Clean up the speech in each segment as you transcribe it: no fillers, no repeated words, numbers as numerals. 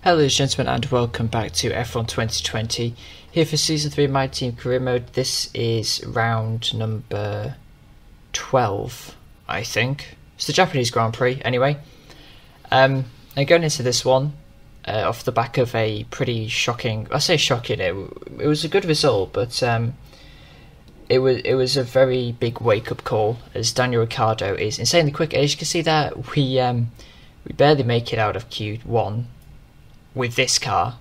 Hello ladies and gentlemen and welcome back to F1 2020. Here for Season 3 My Team Career Mode. This is round number 12, I think. It's the Japanese Grand Prix anyway. And going into this one, off the back of a pretty shocking, I say shocking, it was a good result, but it was a very big wake-up call as Daniel Ricciardo is insanely quick. As you can see there, we barely make it out of Q1 with this car.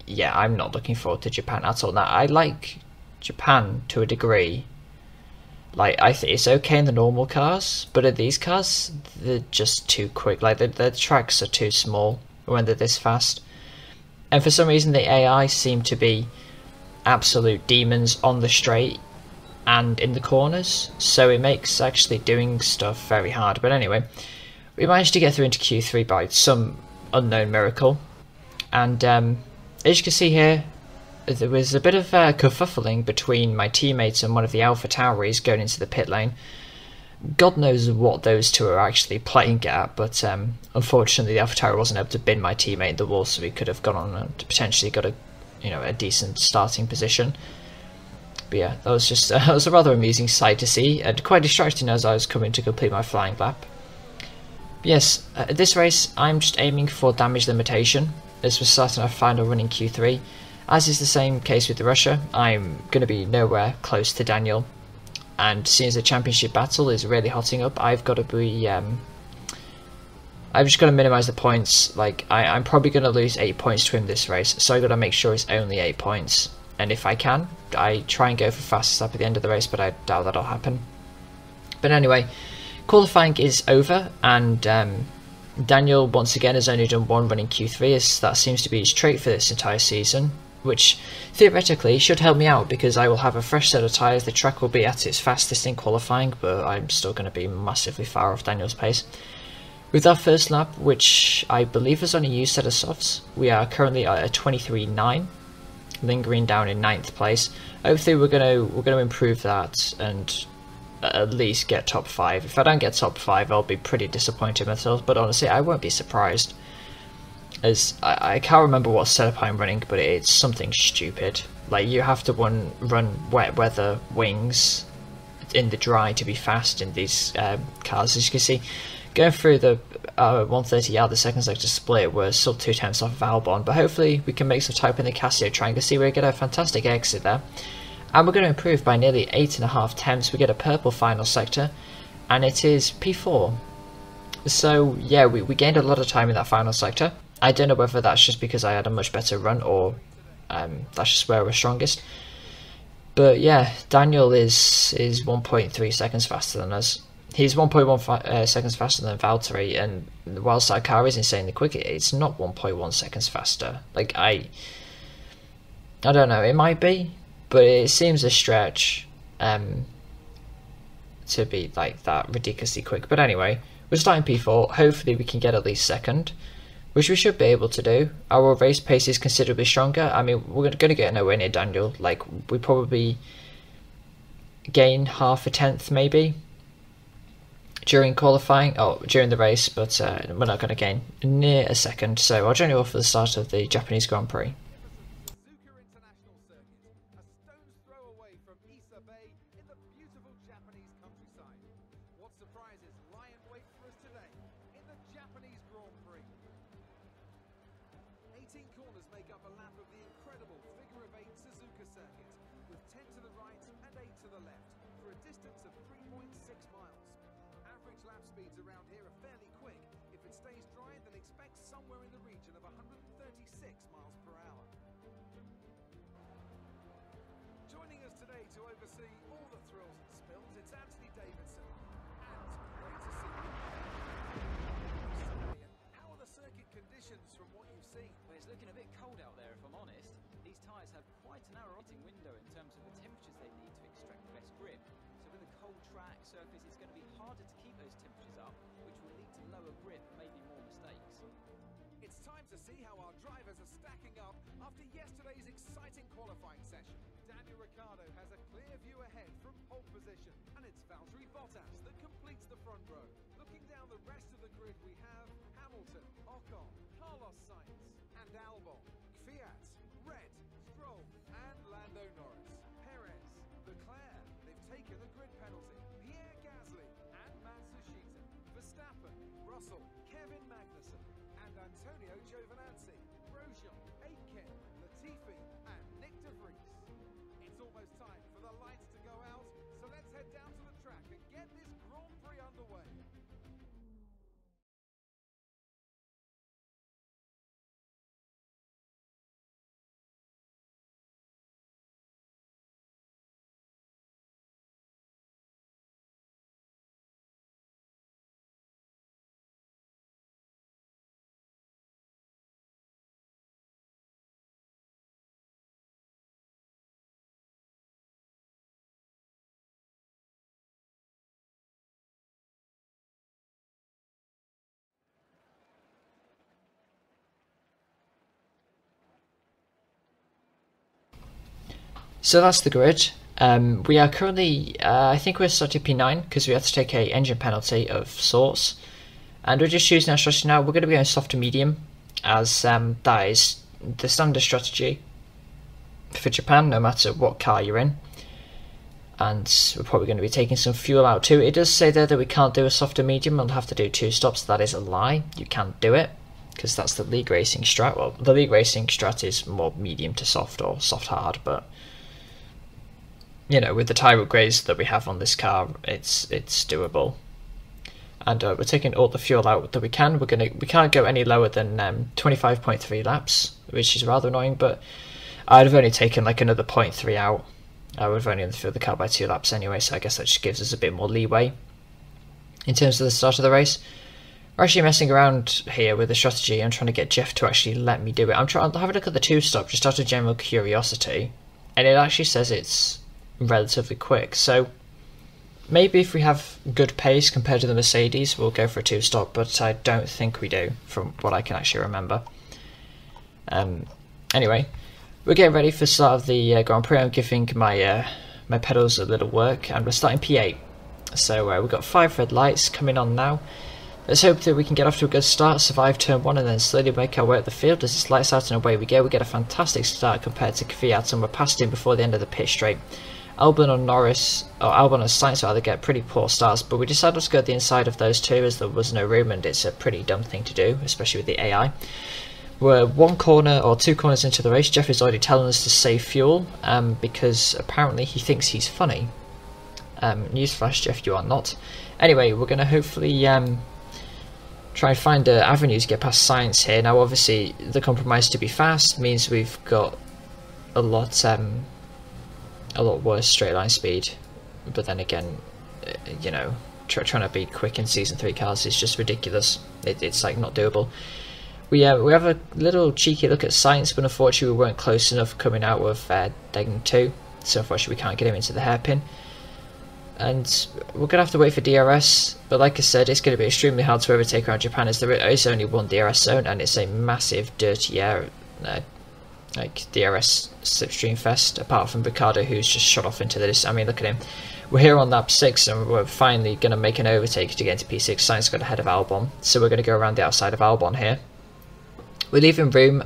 Yeah, I'm not looking forward to Japan at all. Now, I like Japan to a degree. Like, I think it's okay in the normal cars, but in these cars, they're just too quick. Like, the tracks are too small when they're this fast. And for some reason, the AI seem to be absolute demons on the straight and in the corners. So it makes actually doing stuff very hard. But anyway, we managed to get through into Q3 by some unknown miracle. And as you can see here, there was a bit of kerfuffling between my teammates and one of the Alpha Tauris going into the pit lane. God knows what those two are actually playing at, but unfortunately the Alpha Tauri wasn't able to bin my teammate in the wall, so we could have gone on and potentially got a decent starting position. But yeah, that was just that was a rather amusing sight to see, and quite distracting as I was coming to complete my flying lap. Yes, this race I'm just aiming for damage limitation, as we're starting our final run in Q3. As is the same case with Russia, I'm going to be nowhere close to Daniel, and seeing as the championship battle is really hotting up, I've got to be, I've just got to minimise the points. Like, I'm probably going to lose 8 points to him this race, so I've got to make sure it's only 8 points. And if I can, I try and go for fastest lap at the end of the race, but I doubt that'll happen. But anyway, qualifying is over, and Daniel once again has only done one run in Q3, as that seems to be his trait for this entire season, which theoretically should help me out because I will have a fresh set of tyres. The track will be at its fastest in qualifying, but I'm still going to be massively far off Daniel's pace. With our first lap, which I believe is on a used set of softs, we are currently at a 23.9, lingering down in 9th place. Hopefully we're going to improve that and at least get top 5. If I don't get top 5, I'll be pretty disappointed in myself, but honestly I won't be surprised, as I can't remember what setup I'm running, but it's something stupid. Like, you have to run wet weather wings in the dry to be fast in these cars. As you can see, going through the 130 out the second sector split, we're still 2 tenths off of Albon, but hopefully we can make some type in the Casio triangle. See, we get a fantastic exit there. And we're going to improve by nearly 8.5 tenths. We get a purple final sector, and it is P4. So yeah, we gained a lot of time in that final sector. I don't know whether that's just because I had a much better run, or that's just where we're strongest. But yeah, Daniel is 1.3 seconds faster than us. He's 1.1 seconds faster than Valtteri, and whilst our car is insanely quick, it's not 1.1 seconds faster. Like, I don't know, it might be, but it seems a stretch to be like that ridiculously quick. But anyway, we're starting P4. Hopefully we can get at least second, which we should be able to do. Our race pace is considerably stronger. I mean, we're going to get nowhere near Daniel. Like, we probably gain half a tenth maybe during qualifying, during the race, but we're not going to gain near a second. So I'll join you off for the start of the Japanese Grand Prix. Looking a bit cold out there, if I'm honest. These tyres have quite a narrow operating window in terms of the temperatures they need to extract the best grip. So with a cold track surface, it's going to be harder to keep those temperatures up, which will lead to lower grip and maybe more mistakes. It's time to see how our drivers are stacking up after yesterday's exciting qualifying session. Daniel Ricciardo has a clear view ahead from pole position, and it's Valtteri Bottas that completes the front row. Looking down the rest of the grid, we have Hamilton, Ocon, Carlos Sainz, So that's the grid. We are currently, I think we're starting P9 because we have to take a engine penalty of sorts. And we're just choosing our strategy now. We're going to be going soft to medium, as that is the standard strategy for Japan, no matter what car you're in. And we're probably going to be taking some fuel out too. It does say there that we can't do a soft to medium, we'll have to do 2 stops. That is a lie. You can't do it, because that's the League Racing strat. Well, the League Racing strat is more medium to soft or soft hard, but you know, with the tyre upgrades that we have on this car, it's doable. And we're taking all the fuel out that we can. We can't go any lower than 25.3 laps, which is rather annoying. But I'd have only taken like another 0.3 out. I would have only underfilled the car by 2 laps anyway, so I guess that just gives us a bit more leeway in terms of the start of the race. We're actually messing around here with the strategy. I'm trying to get Jeff to actually let me do it. I'll have a look at the 2-stop just out of general curiosity, and it actually says it's relatively quick. So maybe if we have good pace compared to the Mercedes, we'll go for a 2-stop, but I don't think we do, from what I can actually remember. Anyway, we're getting ready for the start of the Grand Prix. I'm giving my my pedals a little work, and we're starting P8. So we've got 5 red lights coming on now. Let's hope that we can get off to a good start, survive turn 1, and then slowly make our way up the field. As it's lights out and away we go, we get a fantastic start compared to Kvyat, and we're past him before the end of the pit straight. Albon and Sainz rather get pretty poor starts, but we decided to go the inside of those two as there was no room, and it's a pretty dumb thing to do, especially with the AI. We're 1 corner or 2 corners into the race. Jeff is already telling us to save fuel because apparently he thinks he's funny. Newsflash, Jeff, you are not. Anyway, we're going to hopefully try and find an avenue to get past Sainz here. Now obviously the compromise to be fast means we've got a lot worse straight line speed, but then again, you know, trying to be quick in Season 3 cars is just ridiculous. It's like not doable. We have a little cheeky look at Sainz, but unfortunately we weren't close enough coming out of Degn 2, so unfortunately we can't get him into the hairpin. And we're going to have to wait for DRS, but like I said, it's going to be extremely hard to overtake around Japan as there is only 1 DRS zone, and it's a massive dirty air like DRS slipstream fest, apart from Ricciardo, who's just shot off into this. I mean, look at him. We're here on lap 6 and we're finally going to make an overtake to get into P6. Sainz got ahead of Albon, so we're going to go around the outside of Albon here. We're leaving room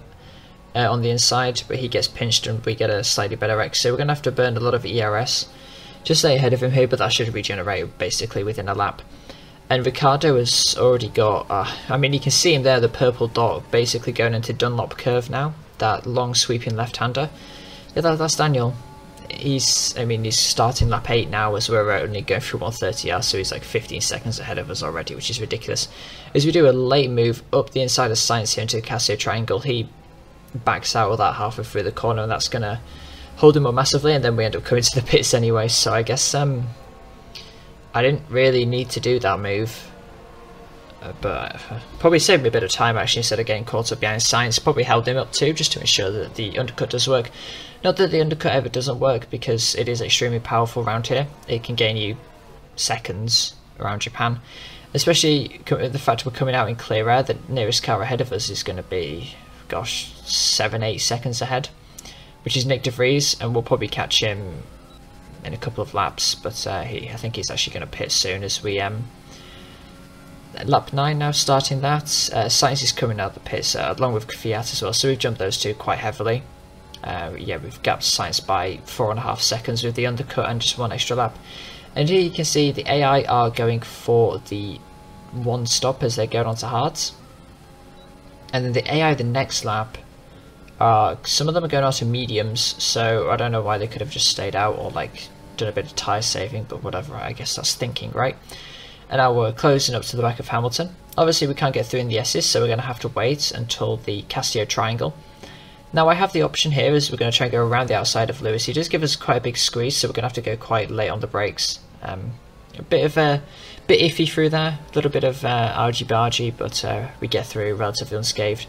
on the inside, but he gets pinched and we get a slightly better exit. So we're going to have to burn a lot of ERS just stay ahead of him here, but that should regenerate basically within a lap. And Ricciardo has already got, I mean, you can see him there, the purple dot basically going into Dunlop curve now, that long sweeping left-hander. Yeah, that's Daniel. He's starting lap 8 now as we're only going through 130R, so he's like 15 seconds ahead of us already, which is ridiculous. As we do a late move up the inside of Sainz here into the Casio triangle, he backs out of that halfway through the corner, and that's going to hold him up massively, and then we end up coming to the pits anyway, so I guess I didn't really need to do that move. But probably saved me a bit of time actually instead of getting caught up behind Sainz. Probably held him up too, just to ensure that the undercut does work. Not that the undercut ever doesn't work, because it is extremely powerful around here. It can gain you seconds around Japan, especially the fact we're coming out in clear air. The nearest car ahead of us is going to be, gosh, 7-8 seconds ahead, which is Nick De Vries, and we'll probably catch him in a couple of laps. But I think he's actually going to pit soon as we lap 9 now, starting that. Sainz is coming out of the pits along with Kvyat as well, so we've jumped those two quite heavily. Yeah, we've gapped Sainz by 4.5 seconds with the undercut and just 1 extra lap. And here you can see the AI are going for the 1 stop as they go on to hards. And then the AI the next lap, some of them are going on to mediums, so I don't know why they could have just stayed out or like done a bit of tyre saving, but whatever, I guess that's thinking, right? And now we're closing up to the back of Hamilton. Obviously we can't get through in the S's, so we're going to have to wait until the Casio triangle. Now I have the option here as we're going to try and go around the outside of Lewis. He does give us quite a big squeeze, so we're going to have to go quite late on the brakes. A bit iffy through there, a little bit of argy-bargy, but we get through relatively unscathed.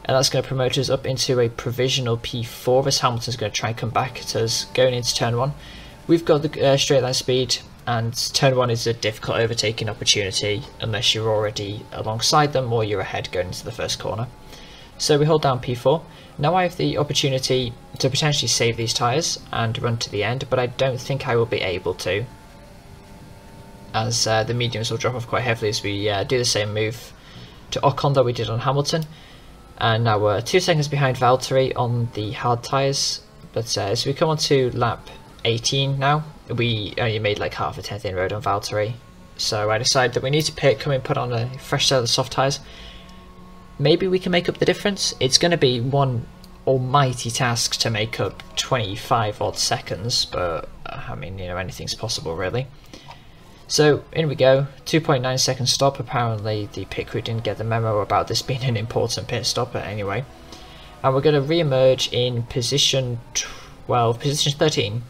And that's going to promote us up into a provisional P4 as Hamilton's going to try and come back at us going into turn 1. We've got the straight line speed, and turn 1 is a difficult overtaking opportunity unless you're already alongside them or you're ahead going into the first corner. So we hold down P4. Now I have the opportunity to potentially save these tyres and run to the end, but I don't think I will be able to, as the mediums will drop off quite heavily as we do the same move to Ocon that we did on Hamilton. And now we're 2 seconds behind Valtteri on the hard tyres, but as we come on to lap 18 now, we only made like half a tenth inroad on Valtteri, so I decided that we need to come and put on a fresh set of soft tyres. Maybe we can make up the difference. It's going to be one almighty task to make up 25 odd seconds, but I mean, you know, anything's possible really. So in we go, 2.9 second stop. Apparently the pit crew didn't get the memo about this being an important pit stop, but anyway. And we're going to re-emerge in position 13.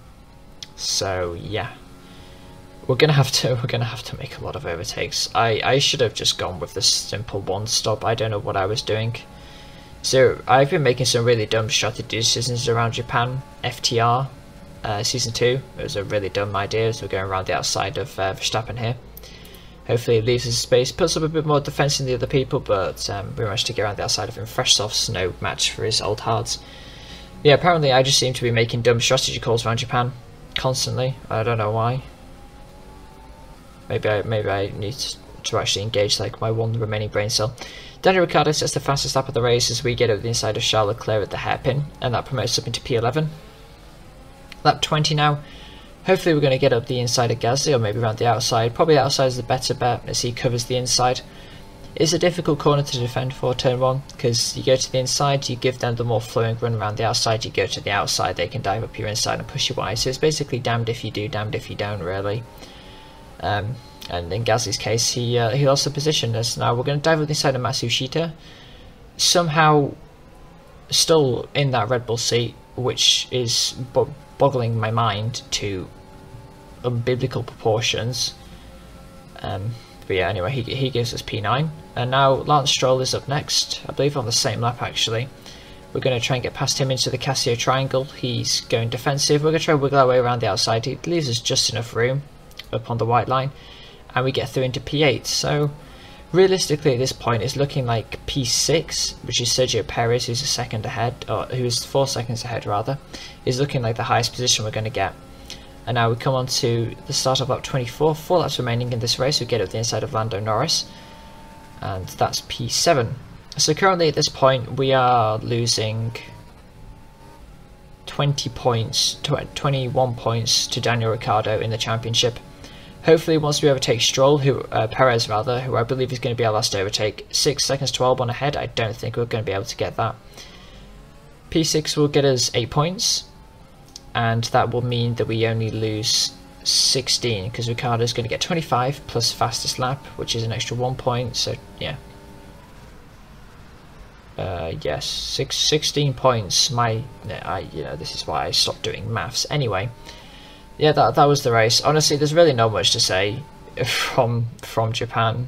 So yeah, we're gonna have to make a lot of overtakes. I should have just gone with the simple one stop. I don't know what I was doing. So I've been making some really dumb strategy decisions around Japan FTR season 2. It was a really dumb idea as we're going around the outside of Verstappen here. Hopefully it leaves us space, puts up a bit more defense than the other people, but we managed to get around the outside of him. Fresh softs, no match for his old hards. Yeah, apparently I just seem to be making dumb strategy calls around Japan constantly. I don't know why. Maybe I need to actually engage like my one remaining brain cell. Daniel Ricciardo sets the fastest lap of the race as we get over the inside of Charles Leclerc at the hairpin, and that promotes up into P11. Lap 20 now. Hopefully we're going to get up the inside of Gasly, or maybe around the outside. Probably the outside is the better bet as he covers the inside. It's a difficult corner to defend for turn 1, because you go to the inside, you give them the more flowing run around the outside, you go to the outside, they can dive up your inside and push you wide. So it's basically damned if you do, damned if you don't, really. And in Gasly's case, he lost the position. As now we're going to dive up the inside of Matsushita, somehow still in that Red Bull seat, which is boggling my mind to unbiblical proportions. But yeah, anyway, he gives us P9, and now Lance Stroll is up next, I believe on the same lap actually. We're going to try and get past him into the Casio triangle. He's going defensive. We're going to try and wiggle our way around the outside. He leaves us just enough room up on the white line, and we get through into P8. So realistically at this point it's looking like P6, which is Sergio Perez, who's a second ahead, or who's 4 seconds ahead rather, is looking like the highest position we're going to get. And now we come on to the start of lap 24, 4 laps remaining in this race. We get up the inside of Lando Norris, and that's P7. So currently at this point we are losing 21 points to Daniel Ricciardo in the championship. Hopefully once we overtake Stroll, Perez rather, who I believe is going to be our last overtake, 6 seconds to Albon ahead. I don't think we're going to be able to get that. P6 will get us 8 points, and that will mean that we only lose 16, because Ricciardo is going to get 25 plus fastest lap, which is an extra 1 point. So yeah, yes, 16 points. This is why I stopped doing maths. Anyway, yeah, that was the race. Honestly, there's really not much to say from Japan.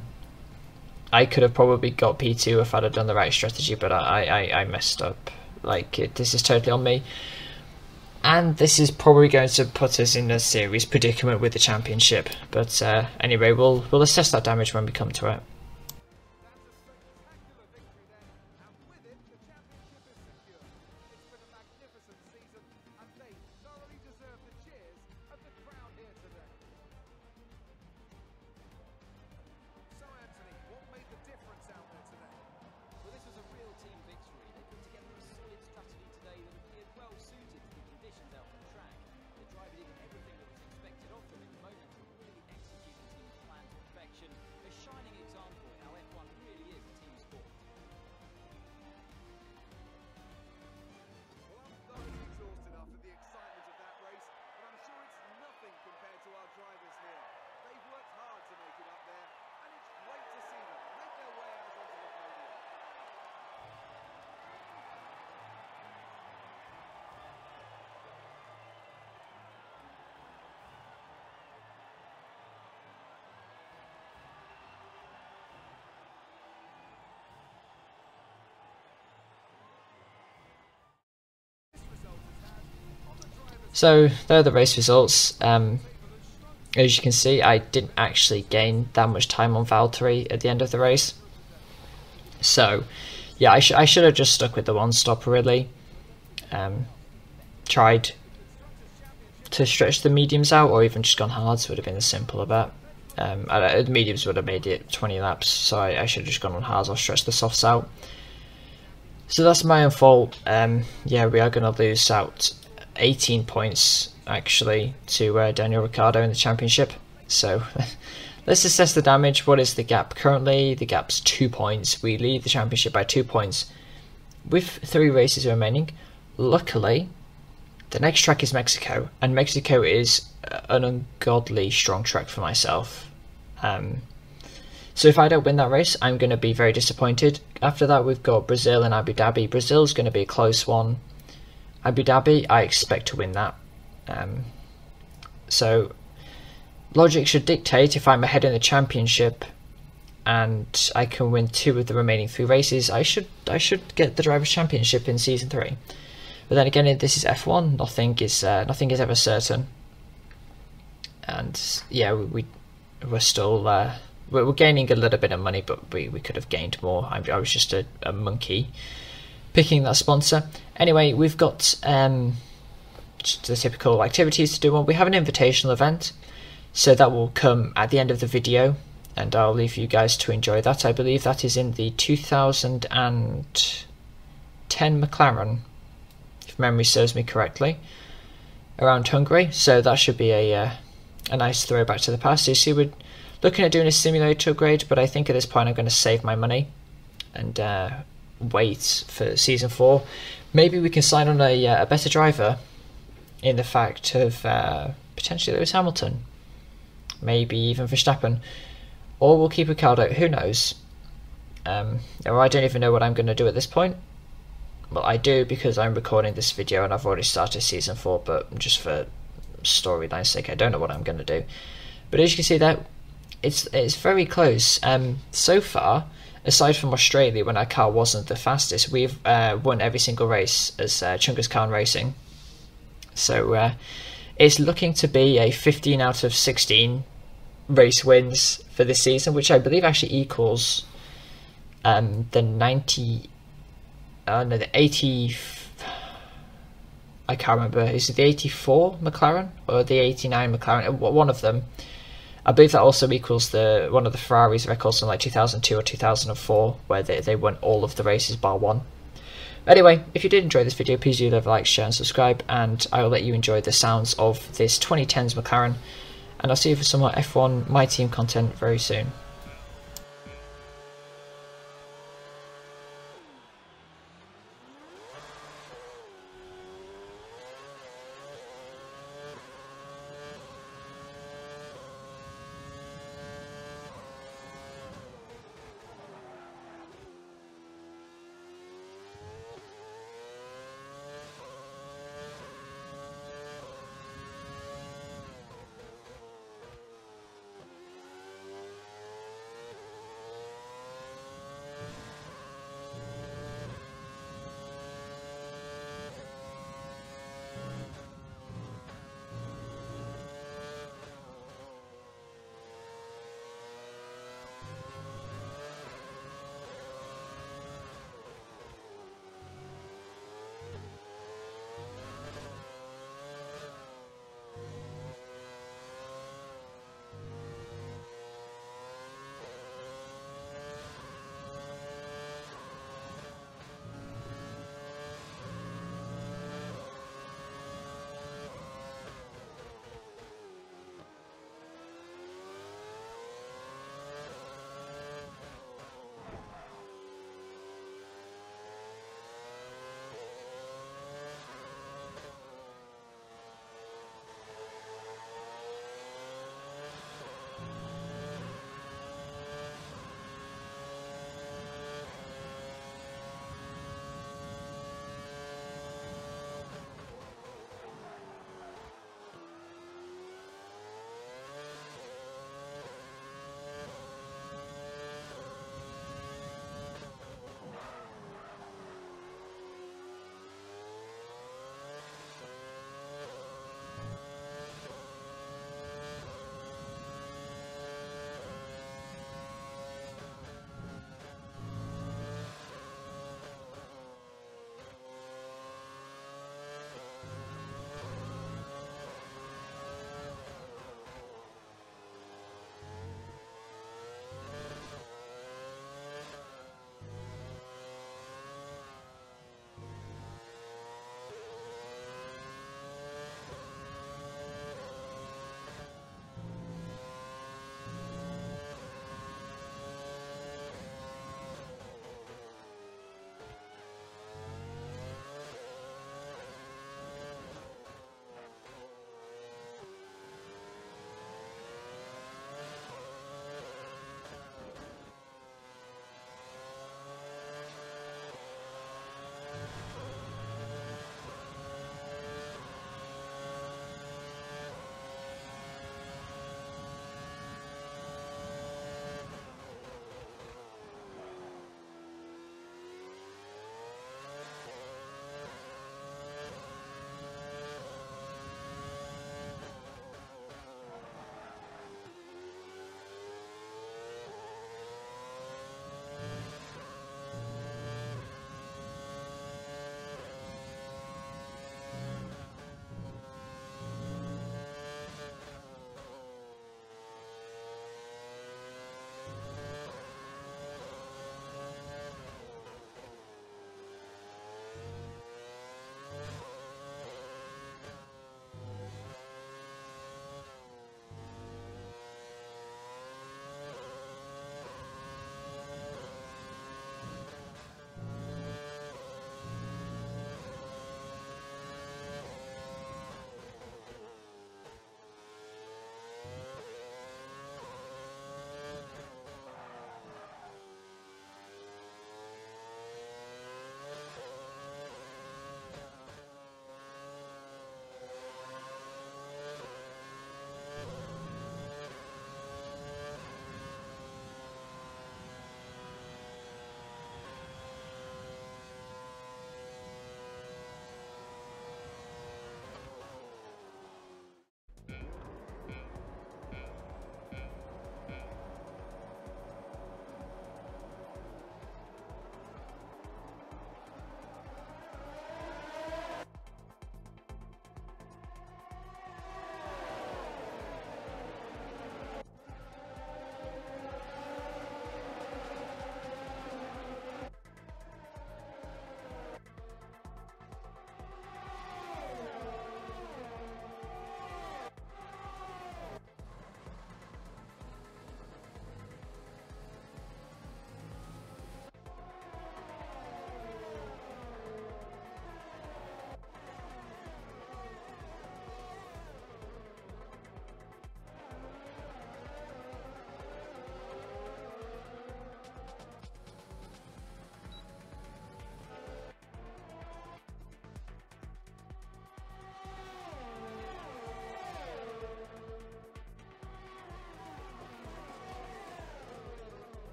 I could have probably got P2 if I'd have done the right strategy, but I messed up. Like, this is totally on me. And this is probably going to put us in a serious predicament with the championship. But anyway, we'll assess that damage when we come to it. So there are the race results. As you can see, I didn't actually gain that much time on Valtteri at the end of the race. So yeah, I should have just stuck with the one stop really. tried to stretch the mediums out, or even just gone hards would have been a simpler bet. The mediums would have made it 20 laps, so I should have just gone on hards or stretched the softs out. So that's my own fault. Yeah, we are going to lose out 18 points actually to Daniel Ricciardo in the championship. So let's assess the damage. What is the gap currently? The gap's 2 points. We lead the championship by 2 points with 3 races remaining. Luckily, the next track is Mexico, and Mexico is an ungodly strong track for myself. So if I don't win that race, I'm going to be very disappointed. After that, we've got Brazil and Abu Dhabi. Brazil's going to be a close one. Abu Dhabi, I expect to win that. So logic should dictate, if I'm ahead in the championship and I can win 2 of the remaining 3 races, I should get the Drivers' Championship in Season 3. But then again, this is F1. Nothing is ever certain. And yeah, we're still we're gaining a little bit of money, but we could have gained more. I was just a monkey picking that sponsor. Anyway, we've got just the typical activities to do on. We have an invitational event, so that will come at the end of the video, and I'll leave you guys to enjoy that. I believe that is in the 2010 McLaren, if memory serves me correctly, around Hungary. So that should be a nice throwback to the past. You see, we're looking at doing a simulator upgrade, but I think at this point I'm going to save my money and wait for Season 4. Maybe we can sign on a better driver, in the fact of potentially Lewis Hamilton, maybe even Verstappen, or we'll keep Ricciardo, who knows. Or I don't even know what I'm going to do at this point. Well, I do, because I'm recording this video and I've already started Season 4, but just for storyline's sake, I don't know what I'm going to do. But as you can see there, it's very close. So far, aside from Australia, when our car wasn't the fastest, we've won every single race as Chungus Khan Racing. So it's looking to be a 15 out of 16 race wins for this season, which I believe actually equals the 80. I can't remember. Is it the 84 McLaren or the 89 McLaren? One of them. I believe that also equals one of the Ferraris records from like 2002 or 2004, where they won all of the races bar one. Anyway, if you did enjoy this video, please do leave a like, share and subscribe, and I will let you enjoy the sounds of this 2010s McLaren, and I'll see you for some more F1 My Team content very soon.